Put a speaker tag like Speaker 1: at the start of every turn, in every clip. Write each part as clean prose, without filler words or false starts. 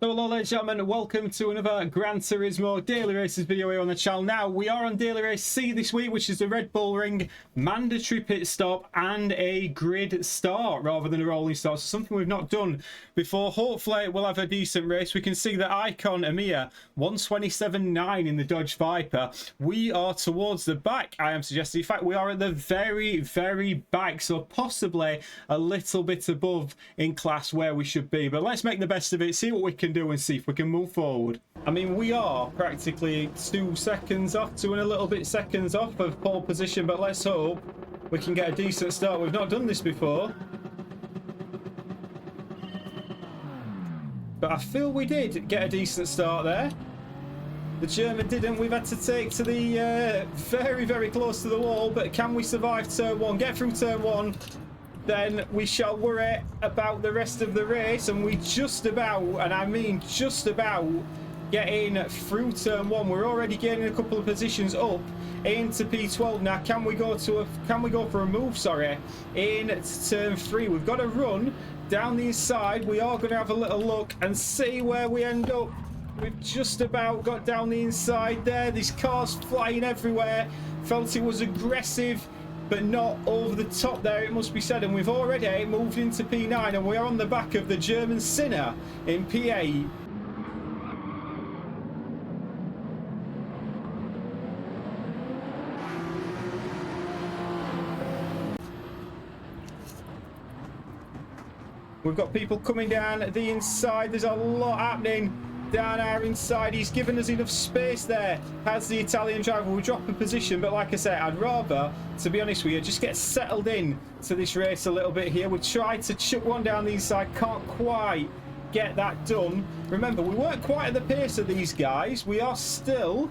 Speaker 1: So hello ladies and gentlemen, welcome to another Gran Turismo Daily Races video here on the channel. Now, we are on Daily Race C this week, which is the Red Bull Ring, mandatory pit stop and a grid start rather than a rolling start. So something we've not done before. Hopefully we'll have a decent race. We can see the icon Amir 127.9 in the Dodge Viper. We are towards the back, I am suggesting. In fact, we are at the very back, so possibly a little bit above in class where we should be. But let's make the best of it, see what we can do and see if we can move forward. I mean, we are practically 2 seconds off, 2 and a little bit seconds off of pole position, but let's hope we can get a decent start. We've not done this before, but I feel we did get a decent start there. The German didn't. We've had to take to the very close to the wall, but can we survive turn 1, get through turn 1? Then we shall worry about the rest of the race, and we just about, and I mean just about, getting through turn 1. We're already gaining a couple of positions up into P12 now. Can we go for a move, sorry, in turn 3? We've got to run down the inside. We are going to have a little look and see where we end up. We've just about got down the inside there. These cars flying everywhere. Felt it was aggressive, but not over the top there, it must be said. And we've already moved into P9, and we are on the back of the German Sinner in P8. We've got people coming down the inside. There's a lot happening down our inside. He's given us enough space there, has the Italian driver. We'll drop a position, but like I said, I'd rather, to be honest with you, just get settled in to this race a little bit here. We tried to chuck one down the inside, can't quite get that done. Remember, we weren't quite at the pace of these guys. We are still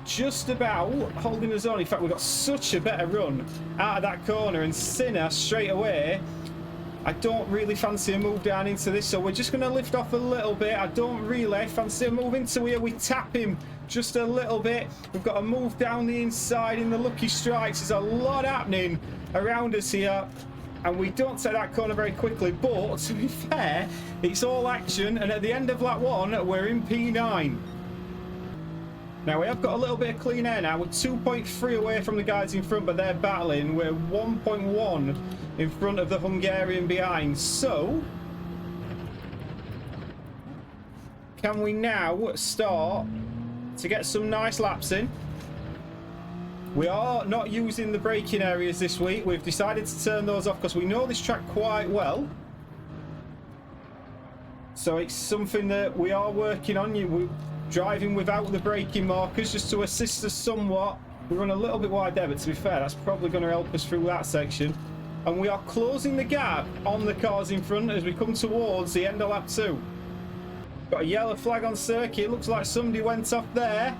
Speaker 1: just about holding us on. In fact, we've got such a better run out of that corner, and Sinner straight away, I don't really fancy a move down into this, so we're just going to lift off a little bit. I don't really fancy a move into here. We tap him just a little bit. We've got to move down the inside in the lucky strikes. There's a lot happening around us here, and we don't take that corner very quickly. But to be fair, it's all action, and at the end of lap 1, we're in P9. Now, we have got a little bit of clean air now. We're 2.3 away from the guys in front, but they're battling. We're 1.1 in front of the Hungarian behind. So, can we now start to get some nice laps in? We are not using the braking areas this week. We've decided to turn those off because we know this track quite well. So it's something that we are working on. We're driving without the braking markers just to assist us somewhat. We run a little bit wide there, but to be fair, that's probably going to help us through that section. And we are closing the gap on the cars in front as we come towards the end of lap 2. Got a yellow flag on circuit. Looks like somebody went off there.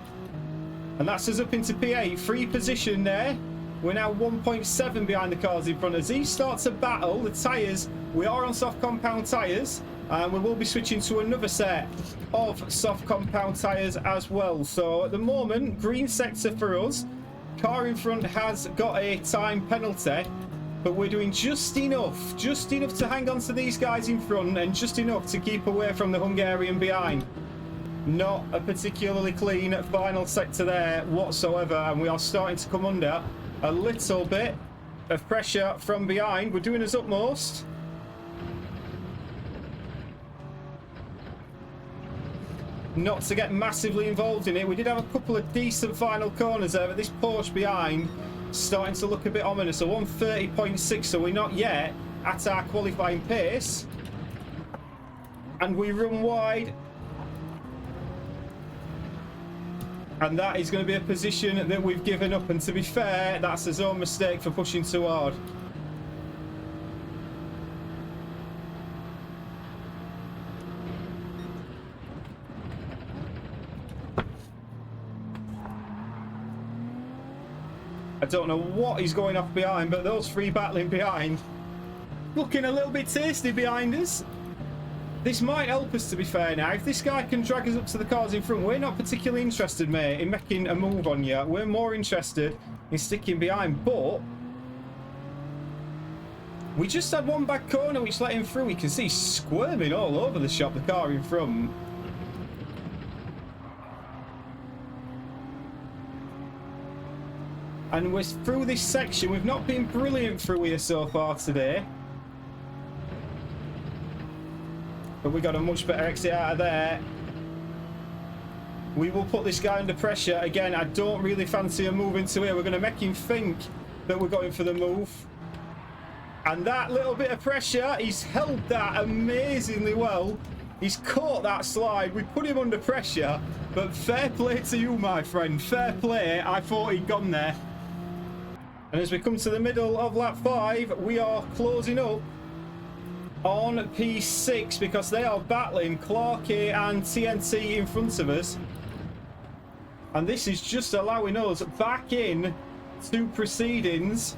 Speaker 1: And that's us up into P8. Free position there. We're now 1.7 behind the cars in front. As these start to battle, the tyres, we are on soft compound tyres. And we will be switching to another set of soft compound tyres as well. So at the moment, green sector for us. Car in front has got a time penalty, but we're doing just enough to hang on to these guys in front, and just enough to keep away from the Hungarian behind. Not a particularly clean final sector there whatsoever, and we are starting to come under a little bit of pressure from behind. We're doing his utmost. Not to get massively involved in it. We did have a couple of decent final corners there, but this Porsche behind starting to look a bit ominous. So 130.6, so we're not yet at our qualifying pace, and we run wide, and that is going to be a position that we've given up. And to be fair, that's his own mistake for pushing too hard. I don't know what he's going off behind, but those three battling behind, looking a little bit tasty behind us. This might help us, to be fair now. If this guy can drag us up to the cars in front, we're not particularly interested, mate, in making a move on you. We're more interested in sticking behind, but we just had one back corner which let him through. We can see squirming all over the shop, the car in front. And we're through this section. We've not been brilliant through here so far today. But we got a much better exit out of there. We will put this guy under pressure. Again, I don't really fancy him moving to here. We're going to make him think that we're going for the move. And that little bit of pressure, he's held that amazingly well. He's caught that slide. We put him under pressure. But fair play to you, my friend. Fair play. I thought he'd gone there. And as we come to the middle of lap 5, we are closing up on P6 because they are battling Clarkey and TNT in front of us. And this is just allowing us back in to proceedings.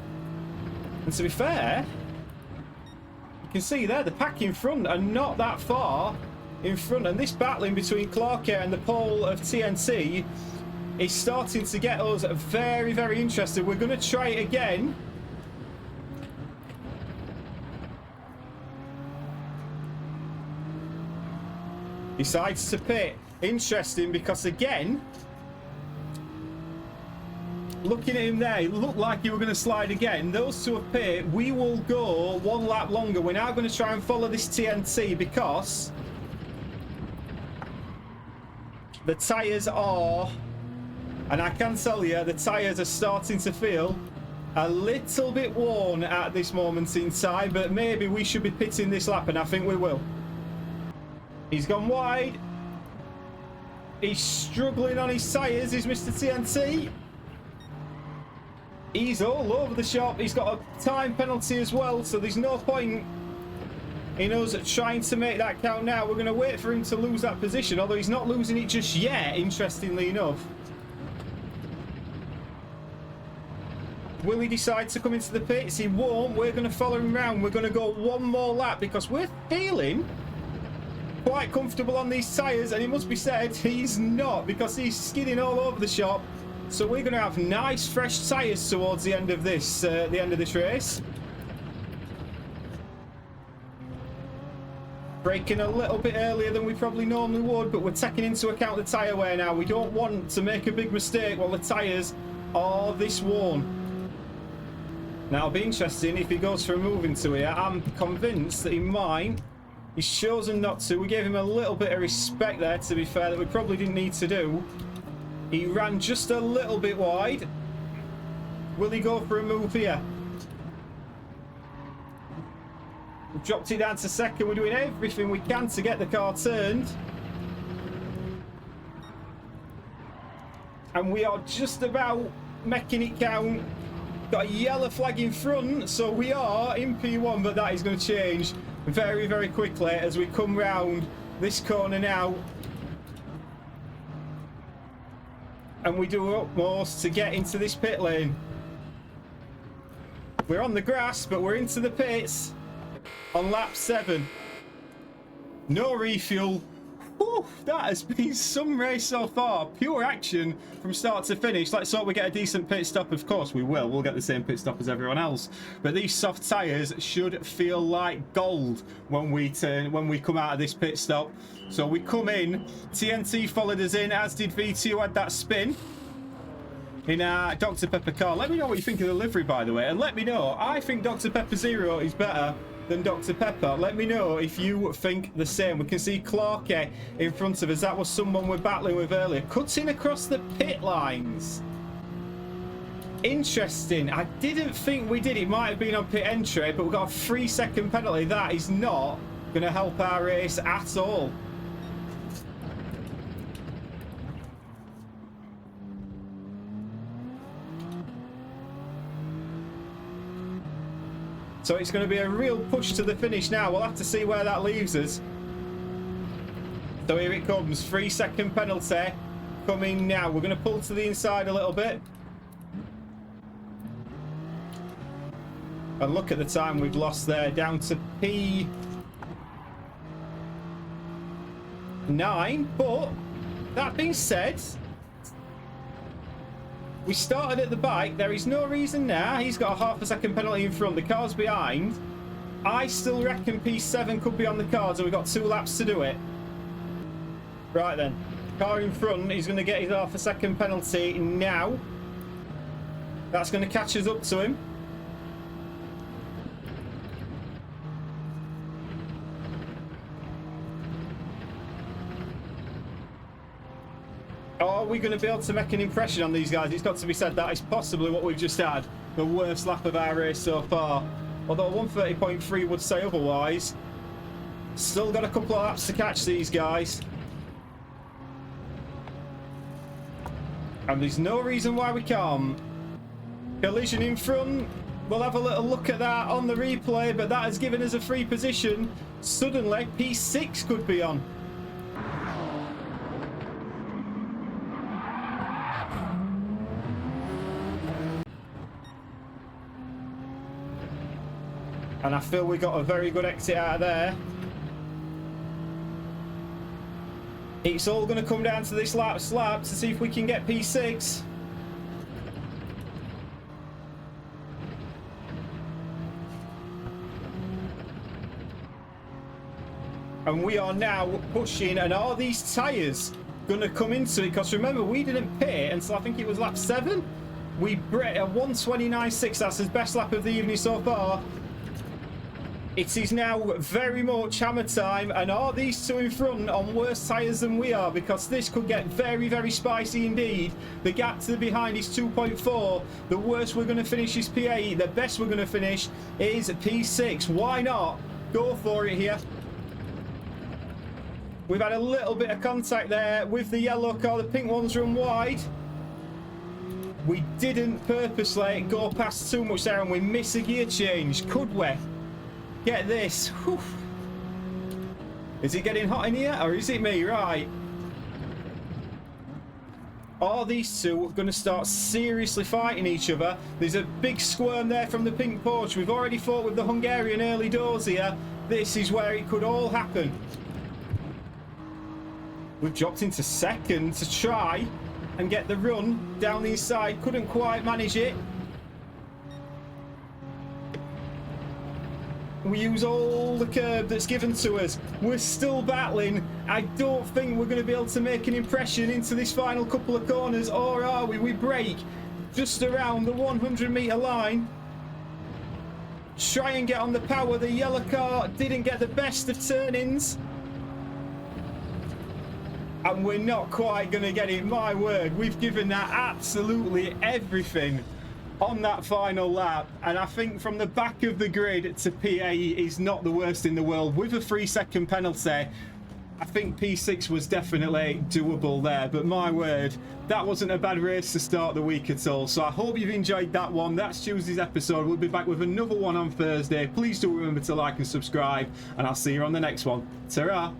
Speaker 1: And to be fair, you can see there, the pack in front are not that far in front. And this battling between Clarkey and the pole of TNT is starting to get us very, very interested. We're going to try it again. Decides to pit. Interesting because again, looking at him there, it looked like he were going to slide again. Those two have pit. We will go one lap longer. We're now going to try and follow this TNT because the tyres are, and I can tell you, the tyres are starting to feel a little bit worn at this moment in time, but maybe we should be pitting this lap, and I think we will. He's gone wide. He's struggling on his tyres, is Mr. TNT. He's all over the shop. He's got a time penalty as well, so there's no point in us trying to make that count now. We're going to wait for him to lose that position, although he's not losing it just yet, interestingly enough. Will he decide to come into the pits? He won't. We're going to follow him around. We're going to go one more lap because we're feeling quite comfortable on these tyres, and it must be said he's not because he's skidding all over the shop. So we're going to have nice fresh tyres towards the end of this race. Braking a little bit earlier than we probably normally would, but we're taking into account the tyre wear now. We don't want to make a big mistake while the tyres are this worn. Now it'll be interesting if he goes for a move into here. I'm convinced that he might. He's chosen not to. We gave him a little bit of respect there, to be fair, that we probably didn't need to do. He ran just a little bit wide. Will he go for a move here? We've dropped it down to second. We're doing everything we can to get the car turned. And we are just about making it count. Got a yellow flag in front, so we are in P1, but that is going to change very, very quickly as we come round this corner now. And we do our utmost to get into this pit lane. We're on the grass, but we're into the pits on lap 7. No refuel. Whew, that has been some race so far. Pure action from start to finish. Let's hope we get a decent pit stop. Of course we will. We'll get the same pit stop as everyone else. But these soft tyres should feel like gold when we come out of this pit stop. So we come in. TNT followed us in, as did V2, had that spin in our Dr. Pepper car. Let me know what you think of the livery, by the way. And let me know. I think Dr. Pepper Zero is better than Dr. Pepper. Let me know if you think the same. We can see Clarkey in front of us. That was someone we're battling with earlier. Cutting across the pit lines. Interesting. I didn't think we did. It might have been on pit entry, but we've got a 3-second penalty. That is not going to help our race at all. So it's going to be a real push to the finish now. We'll have to see where that leaves us. So here it comes. 3-second penalty coming now. We're going to pull to the inside a little bit. And look at the time we've lost there. Down to P9. But that being said, we started at the bike. There is no reason now. He's got a 1/2 second penalty in front. The car's behind. I still reckon P7 could be on the cards, and we've got 2 laps to do it. Right then. Car in front. He's going to get his 1/2 second penalty now. That's going to catch us up to him. Are we going to be able to make an impression on these guys? It's got to be said that is possibly what we've just had. The worst lap of our race so far. Although 130.3 would say otherwise. Still got a couple of laps to catch these guys. And there's no reason why we can't. Collision in front. We'll have a little look at that on the replay, but that has given us a free position. Suddenly, P6 could be on. And I feel we got a very good exit out of there. It's all going to come down to this lap slap to see if we can get P6. And we are now pushing, and are these tyres going to come into it? Because remember, we didn't pit until I think it was lap 7. We bred a 129.6, that's his best lap of the evening so far. It is now very much hammer time, and are these two in front on worse tyres than we are? Because this could get very, very spicy indeed. The gap to the behind is 2.4. The worst we're going to finish is P8. The best we're going to finish is P6. Why not? Go for it here. We've had a little bit of contact there with the yellow car. The pink one's run wide. We didn't purposely go past too much there, and we miss a gear change. Could we? Get this. Whew. Is it getting hot in here, or is it me? Right. Are these two going to start seriously fighting each other? There's a big squirm there from the pink Porsche. We've already fought with the Hungarian early doors here. This is where it could all happen. We've dropped into second to try and get the run down the inside. Couldn't quite manage it. We use all the curb that's given to us. We're still battling. I don't think we're going to be able to make an impression into this final couple of corners, or are we? We brake just around the 100-metre line. Try and get on the power. The yellow car didn't get the best of turn-ins. And we're not quite going to get it. My word, we've given that absolutely everything on that final lap, and I think from the back of the grid to P8 is not the worst in the world. With a 3-second penalty, I think P6 was definitely doable there, but my word, that wasn't a bad race to start the week at all. So I hope you've enjoyed that one. That's Tuesday's episode. We'll be back with another one on Thursday. Please do remember to like and subscribe, and I'll see you on the next one. Ta-ra!